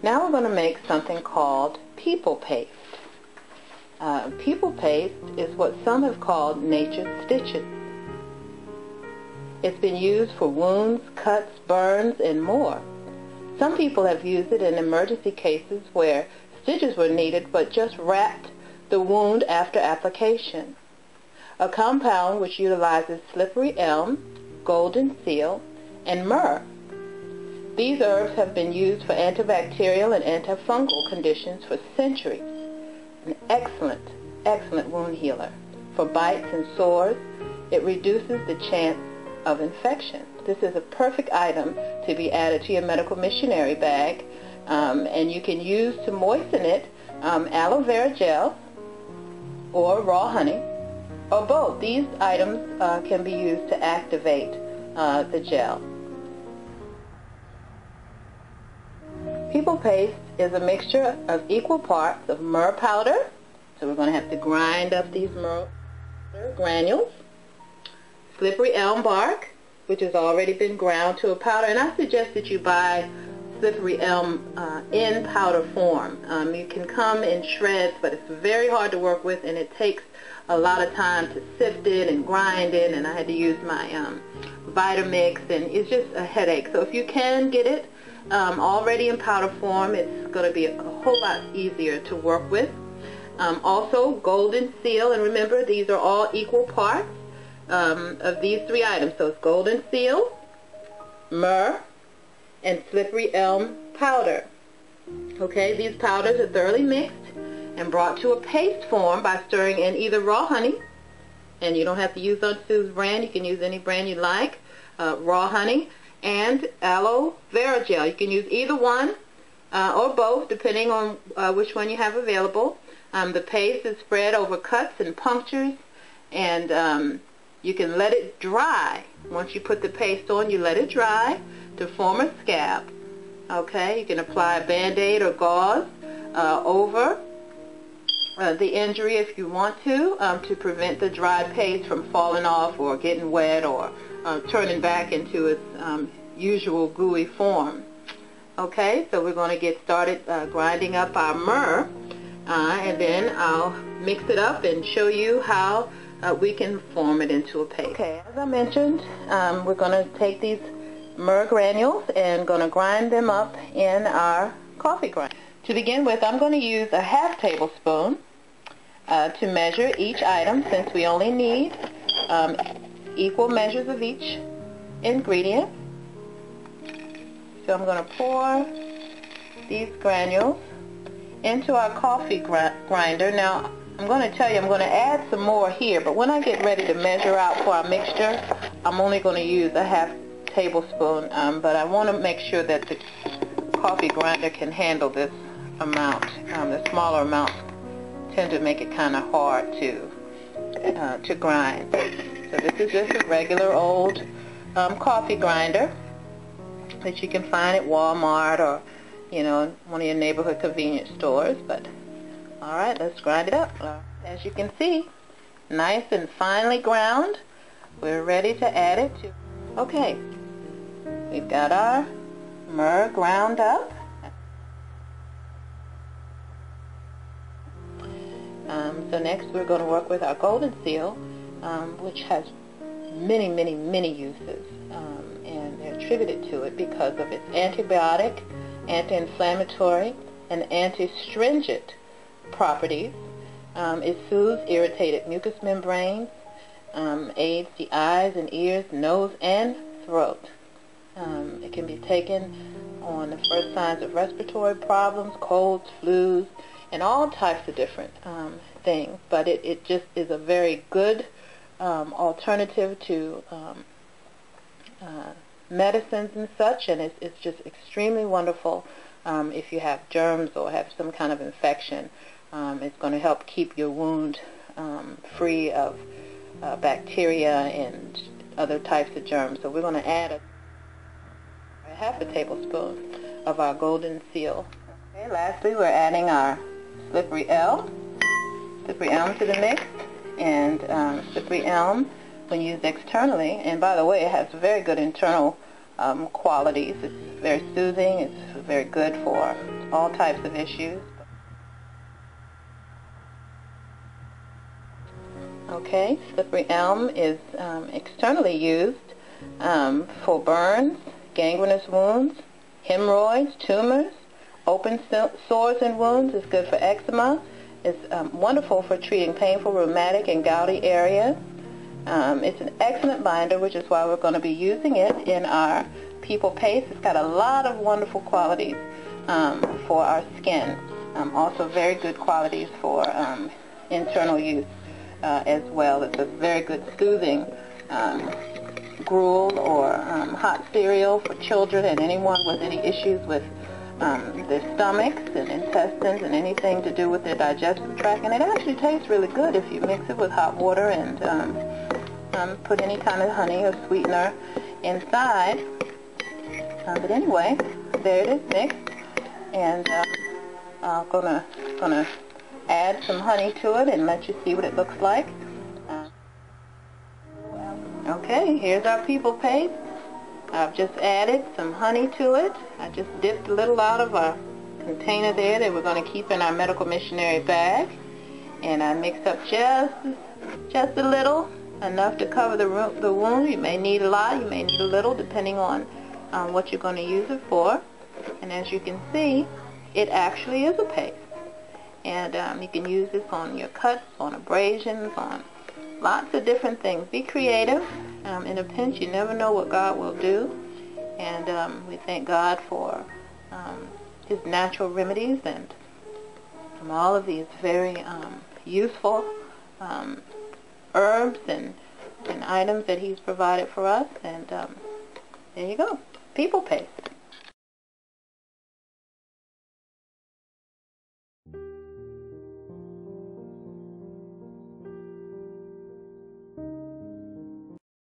Now we're going to make something called people paste. People paste is what some have called nature's stitches. It's been used for wounds, cuts, burns, and more. Some people have used it in emergency cases where stitches were needed but just wrapped the wound after application. A compound which utilizes slippery elm, golden seal, and myrrh. These herbs have been used for antibacterial and antifungal conditions for centuries. An excellent, excellent wound healer. For bites and sores, it reduces the chance of infection. This is a perfect item to be added to your medical missionary bag, and you can use to moisten it aloe vera gel or raw honey, or both. These items can be used to activate the gel. People paste is a mixture of equal parts of myrrh powder, so we're going to have to grind up these myrrh granules, slippery elm bark, which has already been ground to a powder, and I suggest that you buy slippery elm in powder form. You can come in shreds, but it's very hard to work with, and it takes a lot of time to sift it and grind it, and I had to use my Vitamix, and it's just a headache. So if you can get it already in powder form, it's going to be a whole lot easier to work with. Also, golden seal, and remember, these are all equal parts of these three items. So it's golden seal, myrrh, and slippery elm powder. Okay, these powders are thoroughly mixed and brought to a paste form by stirring in either raw honey, and you don't have to use Aunt Sue's brand, you can use any brand you like, raw honey, and aloe vera gel. You can use either one or both, depending on which one you have available. The paste is spread over cuts and punctures, and you can let it dry. Once you put the paste on, you let it dry to form a scab. Okay, you can apply a Band-Aid or gauze over the injury if you want to prevent the dry paste from falling off or getting wet or turning back into its usual gooey form. Okay, so we're going to get started grinding up our myrrh, and then I'll mix it up and show you how we can form it into a paste. Okay, as I mentioned, we're going to take these myrrh granules and going to grind them up in our coffee grinder. To begin with, I'm going to use a half tablespoon to measure each item, since we only need equal measures of each ingredient. So I'm going to pour these granules into our coffee grinder. Now, I'm going to tell you I'm going to add some more here, but when I get ready to measure out for our mixture, I'm only going to use a half tablespoon, but I want to make sure that the coffee grinder can handle this amount. The smaller amounts tend to make it kind of hard to grind. So this is just a regular old coffee grinder that you can find at Walmart or, you know, one of your neighborhood convenience stores. But all right, let's grind it up. As you can see, nice and finely ground. We're ready to add it to. Okay, we've got our myrrh ground up. So next we're going to work with our golden seal, which has many, many, many uses, and they're attributed to it because of its antibiotic, anti-inflammatory, and anti-stringent properties. It soothes irritated mucous membranes, aids the eyes and ears, nose, and throat. It can be taken on the first signs of respiratory problems, colds, flus, and all types of different things. But it just is a very good alternative to medicines and such, and it's just extremely wonderful if you have germs or have some kind of infection. It's going to help keep your wound free of bacteria and other types of germs. So we're going to add a half a tablespoon of our golden seal. Okay, lastly, we're adding our slippery elm to the mix. And slippery elm, when used externally, and by the way, it has very good internal qualities. It's very soothing. It's very good for all types of issues. Okay, slippery elm is externally used for burns, gangrenous wounds, hemorrhoids, tumors, open sores and wounds. It's good for eczema. It's wonderful for treating painful rheumatic and gouty areas. It's an excellent binder, which is why we're going to be using it in our People Paste. It's got a lot of wonderful qualities for our skin. Also very good qualities for internal use as well. It's a very good soothing gruel or hot cereal for children and anyone with any issues with their stomachs and intestines and anything to do with their digestive tract. And it actually tastes really good if you mix it with hot water and put any kind of honey or sweetener inside. But anyway, there it is mixed, and I'm gonna add some honey to it and let you see what it looks like. Okay, here's our People Paste. I've just added some honey to it. I just dipped a little out of our container there that we're going to keep in our medical missionary bag, and I mixed up just a little, enough to cover the wound. You may need a lot, you may need a little, depending on what you're going to use it for. And as you can see, it actually is a paste, and you can use this on your cuts, on abrasions, on lots of different things. Be creative. In a pinch, you never know what God will do, and we thank God for His natural remedies and all of these very useful herbs and items that He's provided for us. And there you go, People Paste.